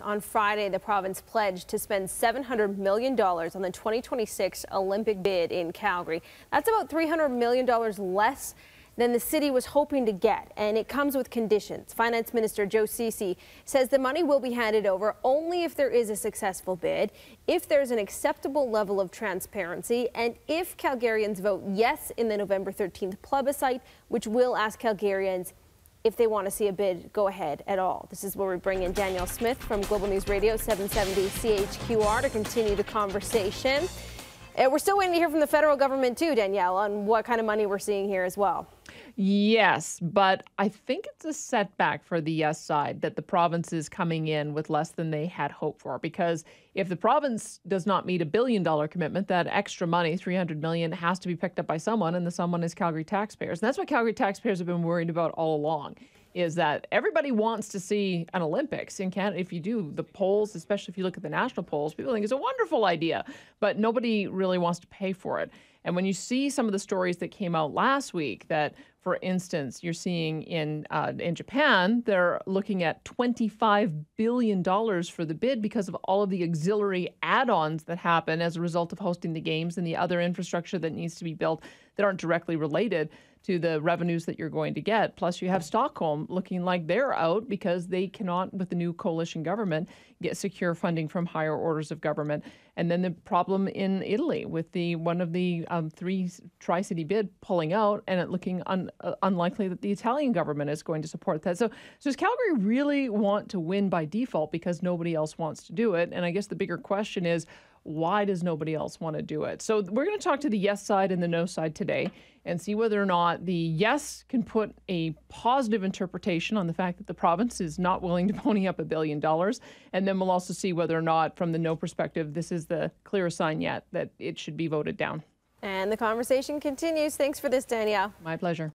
On Friday, the province pledged to spend $700 million on the 2026 Olympic bid in Calgary. That's about $300 million less than the city was hoping to get, and it comes with conditions. Finance Minister Joe Ceci says the money will be handed over only if there is a successful bid, if there's an acceptable level of transparency, and if Calgarians vote yes in the November 13th plebiscite, which will ask Calgarians if they want to see a bid go ahead at all. This is where we bring in Danielle Smith from Global News Radio 770 CHQR to continue the conversation. We're still waiting to hear from the federal government too, Danielle, on what kind of money we're seeing here as well. Yes, but I think it's a setback for the yes side that the province is coming in with less than they had hoped for. Because if the province does not meet $1 billion commitment, that extra money, $300 million, has to be picked up by someone, and the someone is Calgary taxpayers. And that's what Calgary taxpayers have been worried about all along, is that everybody wants to see an Olympics in Canada. If you do the polls, especially if you look at the national polls, people think it's a wonderful idea, but nobody really wants to pay for it. And when you see some of the stories that came out last week that, for instance, you're seeing in Japan, they're looking at $25 billion for the bid because of all of the auxiliary add-ons that happen as a result of hosting the games and the other infrastructure that needs to be built that aren't directly related to the revenues that you're going to get. Plus, you have Stockholm looking like they're out because they cannot, with the new coalition government, get secure funding from higher orders of government. And then the problem in Italy with one of the three Tri-City bid pulling out, and it looking unlikely that the Italian government is going to support that. So does Calgary really want to win by default because nobody else wants to do it? And I guess the bigger question is, why does nobody else want to do it? So we're going to talk to the yes side and the no side today and see whether or not the yes can put a positive interpretation on the fact that the province is not willing to pony up $1 billion. And then we'll also see whether or not, from the no perspective, this is the clearest sign yet that it should be voted down. And the conversation continues. Thanks for this, Danielle. My pleasure.